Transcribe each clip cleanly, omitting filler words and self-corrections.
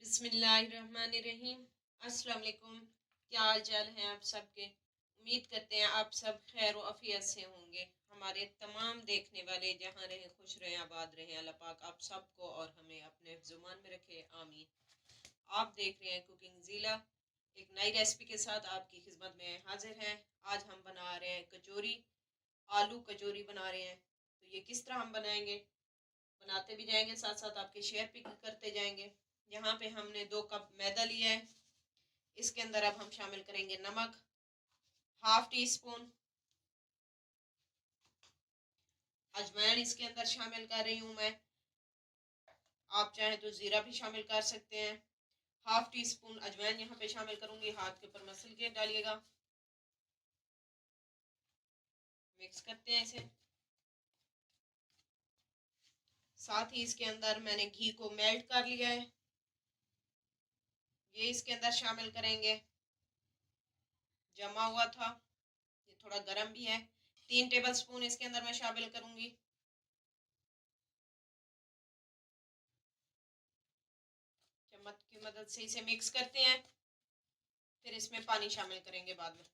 बिस्मिल्लाहिर्रहमानिर्रहीम। अस्सलाम वालेकुम। क्या हाल चाल हैं आप सबके। उम्मीद करते हैं आप सब खैर व आफियत से होंगे। हमारे तमाम देखने वाले जहाँ रहें खुश रहें आबाद रहें। अल्लाह पाक आप सबको और हमें अपने ज़ुबान में रखे, आमीन। आप देख रहे हैं कुकिंग ज़ीला, एक नई रेसिपी के साथ आपकी खिदमत में हाजिर हैं। आज हम बना रहे हैं कचौरी, आलू कचौरी बना रहे हैं। तो ये किस तरह हम बनाएंगे, बनाते भी जाएंगे, साथ साथ आपके शेयर भी करते जाएंगे। यहाँ पे हमने 2 कप मैदा लिया है। इसके अंदर अब हम शामिल करेंगे नमक, हाफ टी स्पून अजवाइन इसके अंदर शामिल कर रही हूँ मैं। आप चाहें तो जीरा भी शामिल कर सकते हैं। हाफ टी स्पून अजवाइन यहाँ पे शामिल करूंगी, हाथ के ऊपर मसल के डालिएगा। मिक्स करते हैं इसे। साथ ही इसके अंदर मैंने घी को मेल्ट कर लिया है, ये इसके अंदर शामिल करेंगे। जमा हुआ था, ये थोड़ा गर्म भी है। 3 टेबल स्पून इसके अंदर मैं शामिल करूंगी। चम्मच की मदद से इसे मिक्स करते हैं, फिर इसमें पानी शामिल करेंगे बाद में।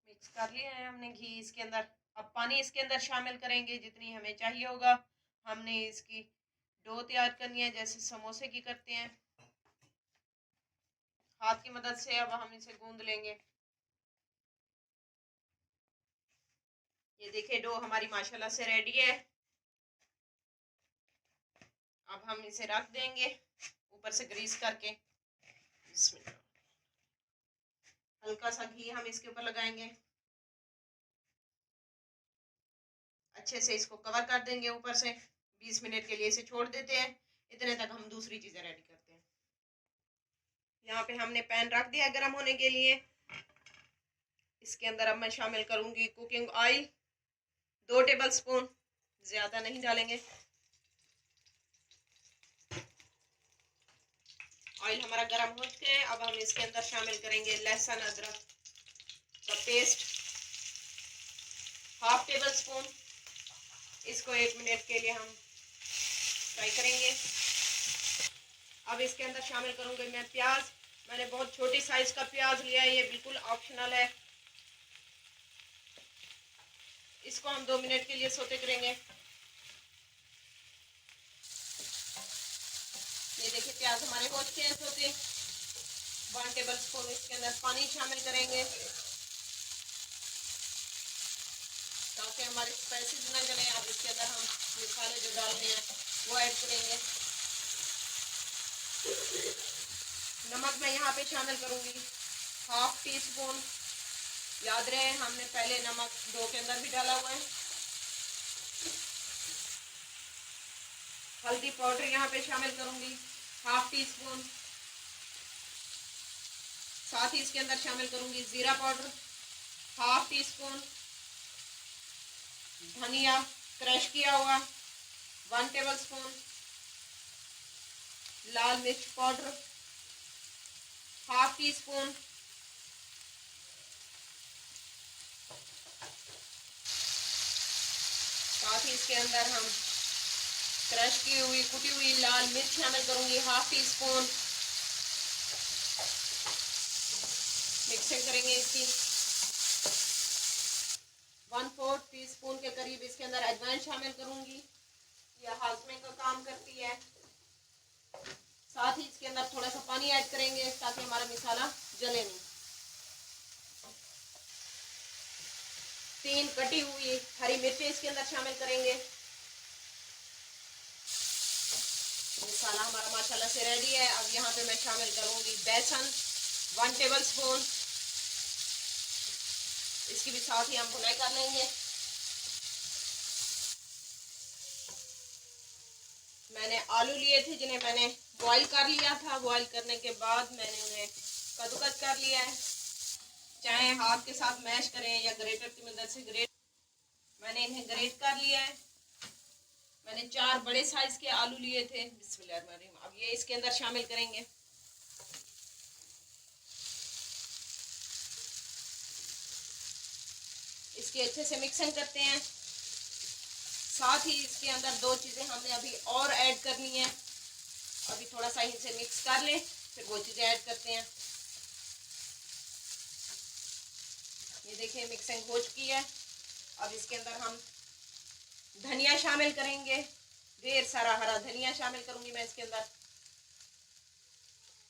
मिक्स कर लिया है हमने घी इसके अंदर। अब पानी इसके अंदर शामिल करेंगे जितनी हमें चाहिए होगा। हमने इसकी डो तैयार करनी है जैसे समोसे की करते हैं। हाथ की मदद से अब हम इसे गूंद लेंगे। ये देखिए डो हमारी माशाल्लाह से रेडी है। अब हम इसे रख देंगे ऊपर से ग्रीस करके। हल्का सा घी हम इसके ऊपर लगाएंगे, अच्छे से इसको कवर कर देंगे ऊपर से। 20 मिनट के लिए इसे छोड़ देते हैं। इतने तक हम दूसरी चीजें रेडी करते हैं। यहाँ पे हमने पैन रख दिया गर्म होने के लिए। इसके अंदर अब मैं शामिल करूंगी कुकिंग ऑयल, 2 टेबल स्पून, ज्यादा नहीं डालेंगे। ऑयल हमारा गर्म हो चुका है। अब हम इसके अंदर शामिल करेंगे लहसुन अदरक का पेस्ट, हाफ टेबल स्पून। इसको 1 मिनट के लिए हम फ्राई करेंगे। अब इसके अंदर शामिल करूंगी मैं प्याज। मैंने बहुत छोटी साइज का प्याज लिया है, ये बिल्कुल ऑप्शनल है। इसको हम 2 मिनट के लिए सोते करेंगे। ये देखिए प्याज हमारे हो चुके हैं सोते। 1 टेबल स्पून इसके अंदर पानी शामिल करेंगे ताकि हमारे स्पाइसेस ना जले। अब इसके अंदर हम मसाले जो डालने हैं वो ऐड करेंगे। नमक मैं यहाँ पे शामिल करूंगी हाफ टी स्पून। याद रहे हमने पहले नमक डो के अंदर भी डाला हुआ है। हल्दी पाउडर यहाँ पे शामिल करूंगी हाफ टी स्पून। साथ ही इसके अंदर शामिल करूंगी जीरा पाउडर हाफ टी स्पून। धनिया क्रश किया हुआ 1 टेबल स्पून। लाल मिर्च पाउडर हाफ टी स्पून। साथ ही इसके अंदर हम क्रश की हुई कुटी हुई लाल मिर्च शामिल करूंगी हाफ टी स्पून। मिक्सिंग करेंगे इसकी। 1/4 टी स्पून के करीब इसके अंदर अजवाइन शामिल करूंगी, यह हाजमे का काम करती है। साथ ही इसके अंदर थोड़ा सा पानी ऐड करेंगे ताकि हमारा मसाला जले नहीं। 3 कटी हुई हरी मिर्चें इसके अंदर शामिल करेंगे। मसाला हमारा माशाल्लाह से रेडी है। अब यहाँ पे मैं शामिल करूंगी बेसन 1 टेबल स्पून। इसकी भी साथ ही हम भुनाई कर लेंगे। मैंने आलू लिए थे जिन्हें मैंने बॉईल कर लिया था। बॉईल करने के बाद मैंने उन्हें कद्दूकस कर लिया है। चाहे हाथ के साथ मैश करें या ग्रेटर की मदद से ग्रेट। मैंने इन्हें ग्रेट कर लिया है। मैंने 4 बड़े साइज के आलू लिए थे। बिस्मिल्लाहिर्रहमानिर्रहीम। अब ये इसके अंदर शामिल करेंगे। इसकी अच्छे से मिक्सिंग करते हैं। साथ ही इसके अंदर दो चीज़ें हमने अभी और ऐड करनी है। अभी थोड़ा सा इसे मिक्स कर लें, फिर वो चीज़ें ऐड करते हैं। ये देखिए मिक्सिंग हो चुकी है। अब इसके अंदर हम धनिया शामिल करेंगे, ढेर सारा हरा धनिया शामिल करूंगी मैं इसके अंदर।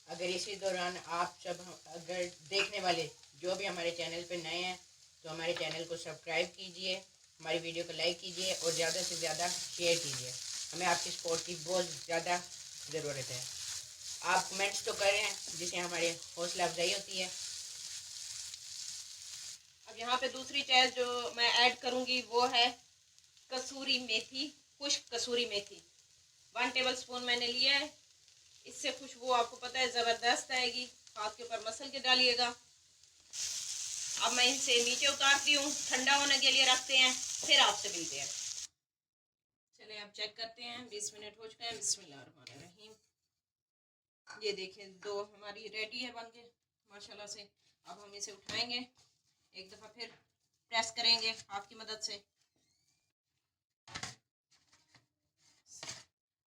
अगर इसी दौरान आप सब अगर देखने वाले जो भी हमारे चैनल पे नए हैं तो हमारे चैनल को सब्सक्राइब कीजिए, हमारी वीडियो को लाइक कीजिए और ज़्यादा से ज़्यादा शेयर कीजिए। हमें आपकी सपोर्ट की बहुत ज़्यादा ज़रूरत है। आप कमेंट्स तो कर रहे हैं जिससे हमारी हौसला अफजाई होती है। अब यहाँ पे दूसरी चीज़ जो मैं ऐड करूंगी वो है कसूरी मेथी, खुश्क कसूरी मेथी। 1 टेबल स्पून मैंने लिया है। इससे खुशबू आपको पता है ज़बरदस्त आएगी। हाथ के ऊपर मसल के डालिएगा। अब मैं इसे नीचे उतारती हूँ, ठंडा होने के लिए रखते हैं, फिर आपसे मिलते हैं। चलिए अब चेक करते हैं। 20 मिनट हो चुके हैं। बिस्मिल्लाहिर्रहमानिर्रहीम। ये देखिए दो हमारी रेडी है बनके माशाल्लाह से। अब हम इसे उठाएंगे, एक दफ़ा फिर प्रेस करेंगे हाथ की मदद से।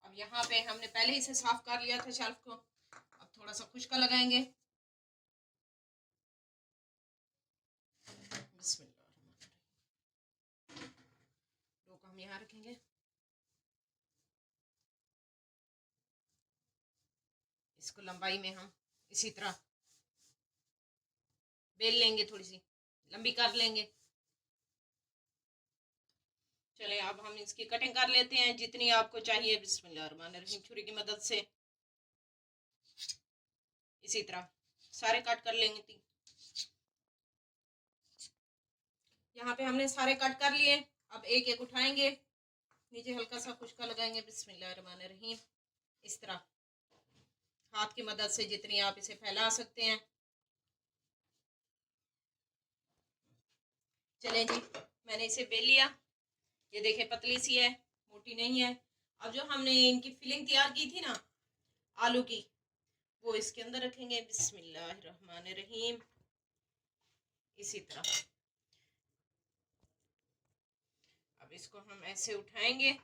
अब यहाँ पे हमने पहले ही इसे साफ कर लिया था शेल्फ को। अब थोड़ा सा खुश्का लगाएंगे। बिस्मिल्लाह, डो को हम यहाँ रखेंगे। इसको लंबाई में हम इसी तरह बेल लेंगे, थोड़ी सी लंबी कर लेंगे। चले अब हम इसकी कटिंग कर लेते हैं जितनी आपको चाहिए। बिस्मिल्लाहिर्रहमानिर्रहीम। छुरी की मदद से इसी तरह सारे कट कर लेंगे। यहाँ पे हमने सारे कट कर लिए। अब एक एक उठाएंगे, नीचे हल्का सा खुश्का लगाएंगे। बिस्मिल्लाहिर्रहमानिर्रहीम। इस तरह हाथ की मदद से जितनी आप इसे फैला सकते हैं। चले जी, मैंने इसे बेल लिया। ये देखिए पतली सी है, मोटी नहीं है। अब जो हमने इनकी फिलिंग तैयार की थी ना आलू की, वो इसके अंदर रखेंगे। बिस्मिल्लाहिर्रहमानिर्रहीम। इसी तरह अब इसको हम ऐसे उठाएंगे,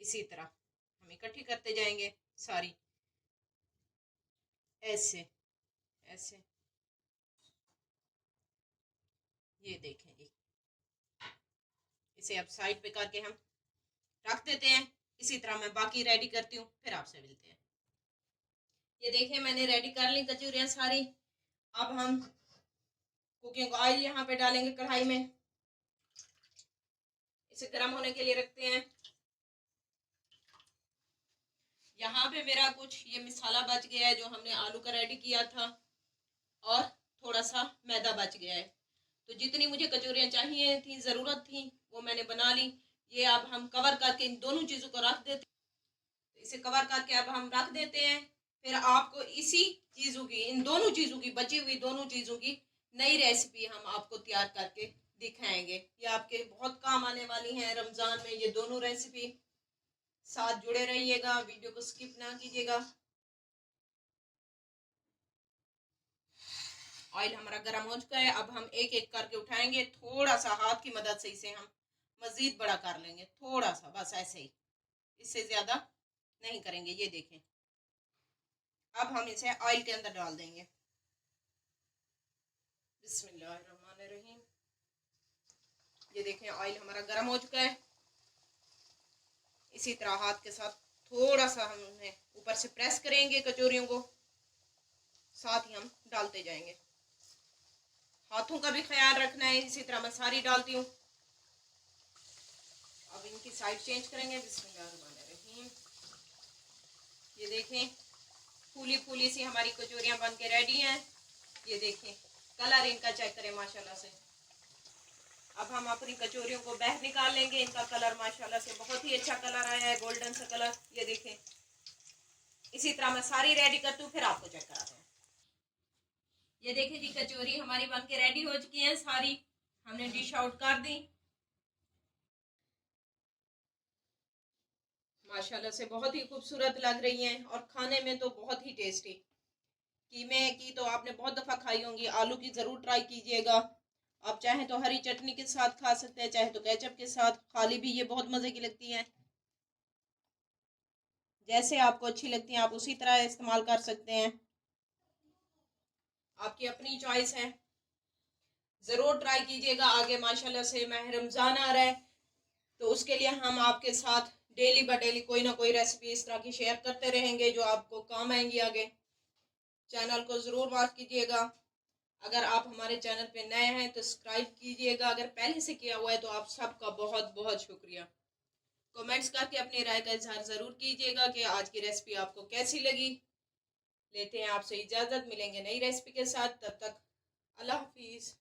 इसी तरह हम इकट्ठी करते जाएंगे सारी, ऐसे ऐसे। ये देखें जी, इसे अब साइड पे करके हम रख देते हैं। इसी तरह मैं बाकी रेडी करती हूँ, फिर आपसे मिलते हैं। ये देखिए मैंने रेडी कर ली कचौरियाँ सारी। अब हम कुकिंग ऑयल यहाँ पे डालेंगे कढ़ाई में, इसे गर्म होने के लिए रखते हैं। यहाँ पे मेरा कुछ ये मसाला बच गया है जो हमने आलू का रेडी किया था, और थोड़ा सा मैदा बच गया है। तो जितनी मुझे कचौरियाँ चाहिए थी, ज़रूरत थी, वो मैंने बना ली। ये अब हम कवर करके इन दोनों चीज़ों को रख देते हैं। इसे कवर करके अब हम रख देते हैं। फिर आपको इसी चीज़ों की, इन दोनों चीज़ों की, बची हुई दोनों चीज़ों की नई रेसिपी हम आपको तैयार करके दिखाएंगे। ये आपके बहुत काम आने वाली हैं रमज़ान में ये दोनों रेसिपी। साथ जुड़े रहिएगा, वीडियो को स्किप ना कीजिएगा। ऑयल हमारा गर्म हो चुका है। अब हम एक एक करके उठाएंगे। थोड़ा सा हाथ की मदद से इसे हम मजीद बड़ा कर लेंगे, थोड़ा सा, बस ऐसे ही, इससे ज्यादा नहीं करेंगे। ये देखें, अब हम इसे ऑयल के अंदर डाल देंगे। बिस्मिल्लाहिर्रहमानिर्रहीम। ये देखें ऑयल हमारा गर्म हो चुका है। इसी तरह हाथ के साथ थोड़ा सा हम ऊपर से प्रेस करेंगे कचौरियों को, साथ ही हम डालते जाएंगे। हाथों का भी ख्याल रखना है। इसी तरह मैं सारी डालती हूँ। अब इनकी साइड चेंज करेंगे। बिस्मिल्लाहिर्रहमानिर्रहीम। ये देखें फूली फूली सी हमारी कचौरियाँ बन के रेडी हैं। ये देखें कलर इनका चेक करें माशाल्लाह से। अब हम अपनी कचौरियों को बाहर निकाल लेंगे। इनका कलर माशाल्लाह से बहुत ही अच्छा कलर आया है, गोल्डन सा कलर। ये देखें, इसी तरह मैं सारी रेडी करती हूँ, फिर आपको चेक कराते हैं। ये देखिए जी कचौरी हमारी बन के रेडी हो चुकी है सारी। हमने डिश आउट कर दी। माशाल्लाह से बहुत ही खूबसूरत लग रही हैं और खाने में तो बहुत ही टेस्टी। कीमे की तो आपने बहुत दफ़ा खाई होंगी, आलू की ज़रूर ट्राई कीजिएगा। आप चाहें तो हरी चटनी के साथ खा सकते हैं, चाहे तो केचप के साथ, खाली भी ये बहुत मज़े की लगती है। जैसे आपको अच्छी लगती है आप उसी तरह इस्तेमाल कर सकते हैं, आपकी अपनी चॉइस है। ज़रूर ट्राई कीजिएगा। आगे माशाल्लाह से माह रमज़ान आ रहा है, तो उसके लिए हम आपके साथ डेली बाय डेली कोई ना कोई रेसिपी इस तरह की शेयर करते रहेंगे जो आपको काम आएंगी आगे। चैनल को ज़रूर वॉच कीजिएगा। अगर आप हमारे चैनल पे नए हैं तो सब्सक्राइब कीजिएगा, अगर पहले से किया हुआ है तो आप सबका बहुत बहुत शुक्रिया। कमेंट्स करके अपनी राय का इजहार ज़रूर कीजिएगा कि आज की रेसिपी आपको कैसी लगी। लेते हैं आपसे इजाज़त, मिलेंगे नई रेसिपी के साथ, तब तक अल्लाह हाफिज़।